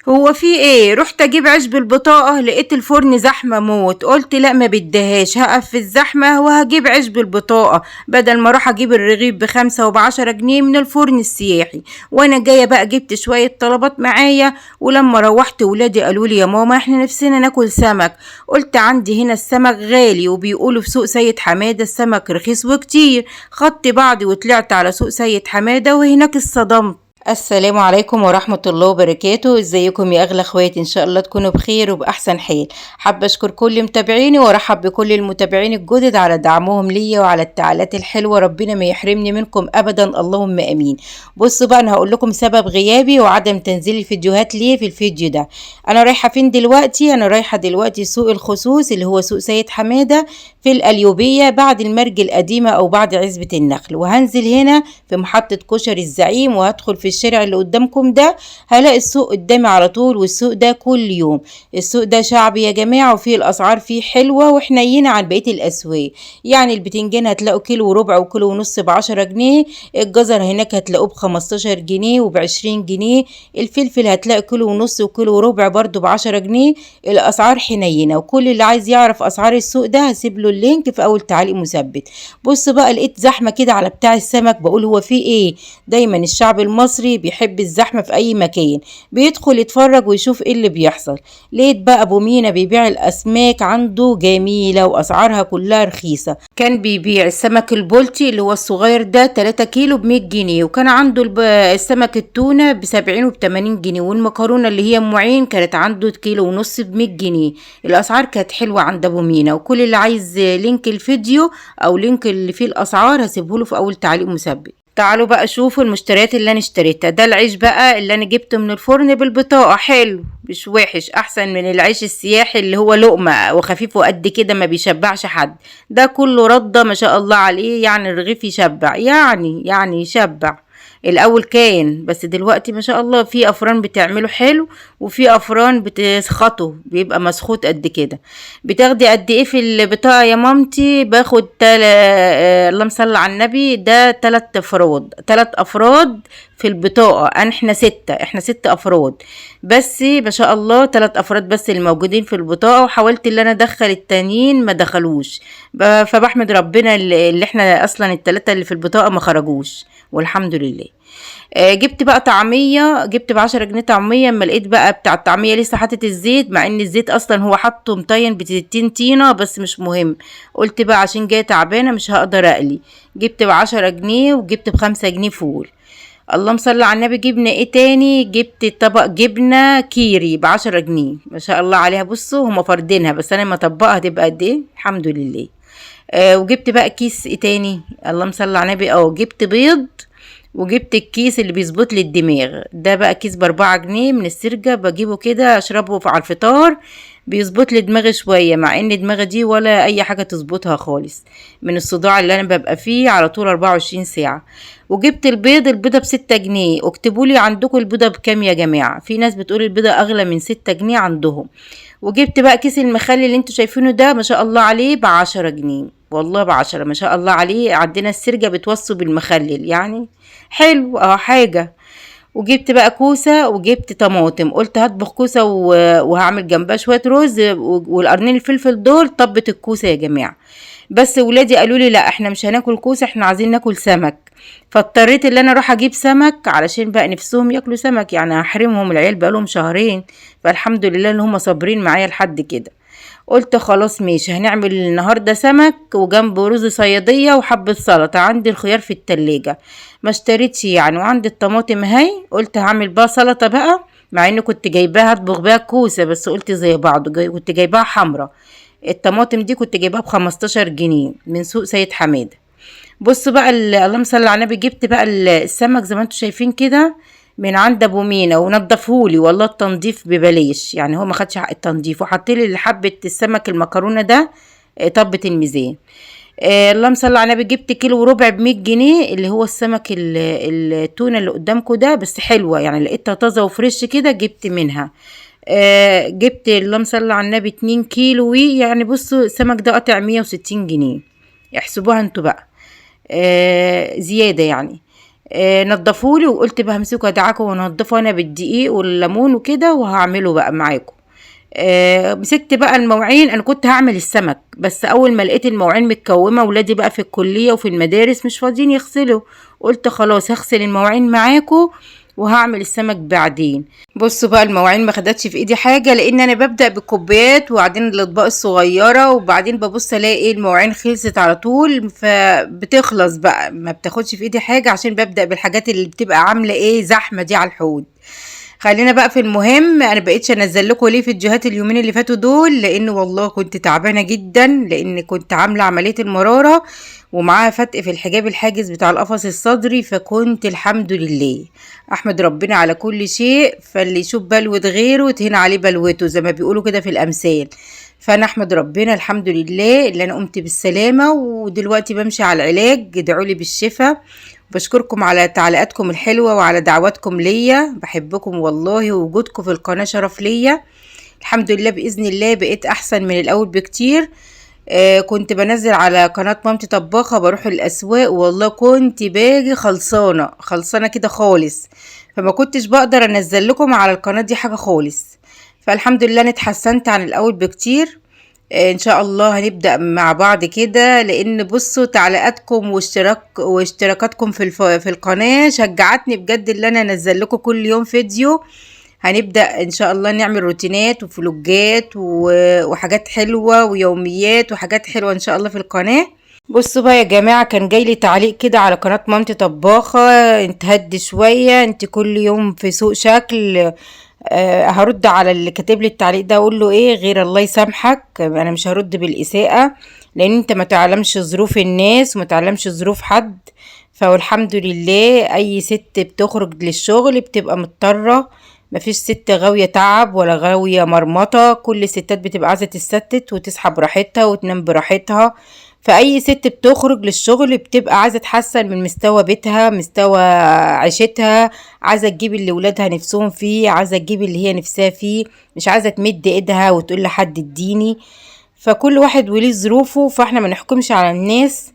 هو في ايه؟ رحت اجيب عيش بالبطاقة لقيت الفرن زحمة موت، قلت لا ما بدهاش، هقف في الزحمة وهجيب عيش بالبطاقة بدل ما اروح اجيب الرغيف ب5 وب10 جنيه من الفرن السياحي. وانا جاية بقى جبت شوية طلبات معايا، ولما روحت ولادي قالوا لي يا ماما احنا نفسنا ناكل سمك. قلت عندي هنا السمك غالي، وبيقولوا في سوق سيد حمادة السمك رخيص وكتير. خدت بعضي وطلعت على سوق سيد حمادة، وهناك اتصدمت. السلام عليكم ورحمة الله وبركاته. ازيكم يا اغلى اخواتي؟ ان شاء الله تكونوا بخير وباحسن حال. حابة اشكر كل متابعيني وارحب بكل المتابعين الجدد على دعمهم ليا وعلى التعليقات الحلوة، ربنا ما يحرمني منكم ابدا، اللهم امين. بصوا بقى، انا هقول لكم سبب غيابي وعدم تنزيل الفيديوهات ليه في الفيديو ده. انا رايحة فين دلوقتي؟ انا رايحة دلوقتي سوق الخصوص اللي هو سوق سيد حمادة في القليوبية، بعد المرج القديمة او بعد عزبة النخل، وهنزل هنا في محطة كشري الزعيم، وهدخل في الشارع اللي قدامكم ده. هلاقي السوق قدامي على طول، والسوق ده كل يوم. السوق ده شعبي يا جماعة، وفيه الأسعار فيه حلوة وحنينة عن بقية الأسواق. يعني البتنجان هتلاقوا كيلو وربع وكيلو ونص ب10 جنيه، الجزر هناك هتلاقوه ب15 جنيه وب20 جنيه، الفلفل هتلاقي كيلو ونص وكيلو وربع برضو ب10 جنيه. الأسعار حنينة، وكل اللي عايز يعرف أسعار السوق ده هسيب له اللينك في أول تعليق مثبت. بص بقى، لقيت زحمة كده على بتاع السمك، بقول هو فيه ايه؟ دايما الشعب المصري بيحب الزحمة في أي مكان، بيدخل يتفرج ويشوف ايه اللي بيحصل. لقيت بقى أبو مينا بيبيع الأسماك عنده جميلة وأسعارها كلها رخيصة. كان بيبيع السمك البلطي اللي هو الصغير ده 3 كيلو ب100 جنيه، وكان عنده السمك التونة ب70 وب80 جنيه، والمكرونة اللي هي أم عين كانت عنده كيلو ونص ب100 جنيه. الأسعار كانت حلوة عند أبو مينا، وكل اللي عايز لينك الفيديو أو لينك اللي فيه الأسعار هسيبهوله في أول تعليق مثبت. تعالوا بقى شوفوا المشتريات اللي انا اشتريتها. ده العيش بقى اللي انا جبته من الفرن بالبطاقة، حلو مش وحش، احسن من العيش السياحي اللي هو لقمة وخفيف وقد كده ما بيشبعش حد. ده كله ردة ما شاء الله عليه، يعني الرغيف يشبع، يعني يشبع. الاول كان، بس دلوقتي ما شاء الله في افران بتعمله حلو، وفي افران بتسخطه بيبقى مسخوط قد كده. بتاخدي قد ايه في البطاقة يا مامتي؟ باخد اللهم صل على النبي، ده 3 افراد، 3 افراد في البطاقة. احنا 6 افراد، بس ما شاء الله 3 افراد بس اللي موجودين في البطاقة، وحاولت اللي انا ادخل التانيين ما دخلوش. فبحمد ربنا اللي احنا اصلا ال3 اللي في البطاقة ما خرجوش، والحمد لله. جبت بقى طعمية، جبت ب10 جنيه طعمية. اما لقيت بقى بتاع الطعمية لسه حاطط الزيت، مع ان الزيت اصلا هو حاطه مطين ب60 طينة، بس مش مهم. قلت بقى عشان جاية تعبانة مش هقدر اقلي. جبت ب10 جنيه، وجبت ب5 جنيه فول. اللهم صل على النبي. جبنة ايه تاني؟ جبت طبق جبنة كيري ب10 جنيه، ما شاء الله عليها. بصوا هما فردينها، بس انا ما اطبقها تبقى قد ايه، الحمد لله. وجبت بقى كيس ايه تاني؟ اللهم صل على النبي. جبت بيض، وجبت الكيس اللي بيظبط لي الدماغ ده، بقى كيس ب4 جنيه من السرجة، بجيبه كده اشربه على الفطار، بيظبط لي دماغي شوية، مع ان دماغي دي ولا اي حاجة تظبطها خالص من الصداع اللي انا ببقى فيه على طول 24 ساعة. وجبت البيضة ب6 جنيه. اكتبوا لي عندكم البيضة بكام يا جماعة؟ في ناس بتقول البيضة اغلى من 6 جنيه عندهم. وجبت بقى كيس المخلي اللي انتوا شايفينه ده، ما شاء الله عليه ب10 جنيه، والله ب10، ما شاء الله عليه. عندنا السرجة بتوصوا بالمخلل يعني، حلو حاجة. وجبت بقى كوسة، وجبت طماطم. قلت هطبخ كوسة وهعمل جنبها شوية رز، والقرنين الفلفل دول طبت الكوسة يا جماعة. بس ولادي قالوا لي لا احنا مش هناكل كوسة، احنا عايزين ناكل سمك. فاضطريت ان انا اروح اجيب سمك علشان بقى نفسهم ياكلوا سمك، يعني هحرمهم، العيال بقالهم شهرين. فالحمد لله ان هم صابرين معايا لحد كده. قلت خلاص ماشي، هنعمل النهاردة سمك وجنبه رز صيادية وحبة سلطة. عندي الخيار في التلاجة ما اشتريتش يعني، وعندي الطماطم هاي، قلت هعمل بقى سلطة بقى. مع اني كنت جايباها اطبخ بيها كوسة، بس قلت زي بعض، كنت جايباها حمرا. الطماطم دي كنت جايباها ب15 جنيه من سوق سيد حمادة. بصوا بقى اللهم صل على النبي. جبت بقى السمك زي ما انتوا شايفين كده من عند ابو مينا، ونضفهولي والله التنظيف ببلاش، يعني هو ما خدش حق التنظيف، وحط لي حبه السمك المكرونه ده طبة الميزان. اللهم صل على النبي. جبت كيلو وربع ب100 جنيه، اللي هو السمك التونه اللي قدامكم ده، بس حلوه يعني، لقيتها طازه وفريش كده جبت منها. جبت اللهم صل على النبي 2 كيلو، يعني بصوا السمك ده قطع 160 جنيه، احسبوها انتوا بقى. زيادة يعني. نضفولي، وقلت بقى همسكه ادعكه وانضفه انا بالدقيق والليمون وكده وهعمله بقى معاكم. مسكت بقى المواعين، انا كنت هعمل السمك، بس اول ما لقيت المواعين متكومه، ولادي بقى في الكليه وفي المدارس مش فاضيين يغسلوا، قلت خلاص هغسل المواعين معاكم وهعمل السمك بعدين. بصوا بقى المواعين ما خدتش في ايدي حاجه، لان انا ببدا بالكوبايات وبعدين الاطباق الصغيره، وبعدين ببص الاقي ايه المواعين خلصت على طول، فبتخلص بقى ما بتاخدش في ايدي حاجه، عشان ببدا بالحاجات اللي بتبقى عامله ايه زحمه دي على الحوض. خلينا بقى في المهم. انا بقيتش انزل لكم ليه فيديوهات اليومين اللي فاتوا دول، لان والله كنت تعبانه جدا، لان كنت عامله عمليه المراره ومعاها فتق في الحجاب الحاجز بتاع القفص الصدري، فكنت الحمد لله احمد ربنا على كل شيء، فاللي يشوف بلوة غيره تهين عليه بلوته زي ما بيقولوا كده في الامثال. فانا احمد ربنا الحمد لله اللي انا قمت بالسلامه، ودلوقتي بمشي على العلاج، ادعولي بالشفاء. بشكركم على تعليقاتكم الحلوة وعلى دعواتكم ليا، بحبكم والله، ووجودكم في القناة شرف ليا. الحمد لله بإذن الله بقيت أحسن من الأول بكتير. كنت بنزل على قناة مامتي طباخة، بروح الأسواق، والله كنت باجي خلصانة كده خالص، فما كنتش بقدر أنزل لكم على القناة دي حاجة خالص. فالحمد لله أنا اتحسنت عن الأول بكتير. ان شاء الله هنبدأ مع بعض كده، لان بصوا تعليقاتكم واشتراكاتكم في القناة شجعتني بجد اللي انا انزل لكم كل يوم فيديو. هنبدأ ان شاء الله نعمل روتينات وفلوجات وحاجات حلوة ويوميات وحاجات حلوة ان شاء الله في القناة. بصوا بقى يا جماعة، كان جاي لي تعليق كده على قناة مامتي طباخة، انت هدي شوية، انت كل يوم في سوق شكل. هرد على اللي كاتب لي التعليق ده، اقول له ايه غير الله يسامحك، انا مش هرد بالاساءة، لان انت ما تعلمش ظروف الناس وما تعلمش ظروف حد. فالحمد لله اي ست بتخرج للشغل بتبقى مضطرة، مفيش ست غاوية تعب ولا غاوية مرمطة، كل الستات بتبقى عايزة تستت وتصحى براحتها وتنام براحتها. فأي ست بتخرج للشغل بتبقى عايزة تحسن من مستوى بيتها، مستوى عيشتها، عايزة تجيب اللي ولادها نفسهم فيه، عايزة تجيب اللي هي نفسها فيه، مش عايزة تمد ايدها وتقول لحد اديني. فكل واحد وليه ظروفه، فاحنا ما نحكمش على الناس.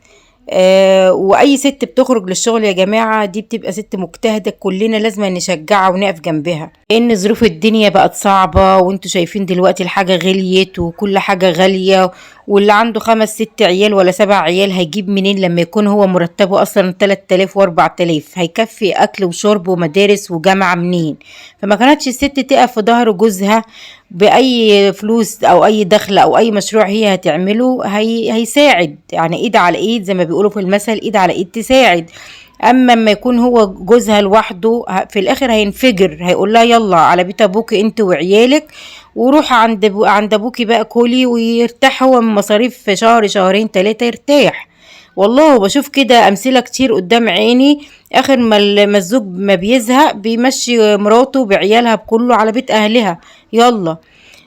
واي ست بتخرج للشغل يا جماعة دي بتبقى ست مجتهدة، كلنا لازم نشجعها ونقف جنبها، لان ظروف الدنيا بقت صعبة، وانتوا شايفين دلوقتي الحاجة غليت وكل حاجة غالية، واللي عنده 5 6 عيال ولا 7 عيال هيجيب منين لما يكون هو مرتبه اصلا 3000 و4000؟ هيكفي اكل وشرب ومدارس وجامعة منين؟ فما كانتش الست تقف في ظهر جوزها باي فلوس او اي دخل او اي مشروع هي هتعمله، هيساعد، يعني ايد على ايد زي ما بيقولوا في المثل، ايد على ايد تساعد. اما لما يكون هو جوزها لوحده في الاخر هينفجر، هيقول لها يلا على بيت ابوك انت وعيالك، وروح عند ابوكي بقى كلي، ويرتاح هو من مصاريف في شهر شهرين 3 يرتاح. والله بشوف كده امثله كتير قدام عيني، اخر ما الزوج ما بيزهق بيمشي مراته بعيالها بكله على بيت اهلها، يلا.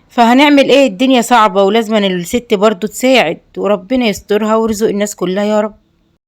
فهنعمل ايه؟ الدنيا صعبه ولازم الست برضو تساعد، وربنا يسترها ويرزق الناس كلها يا رب.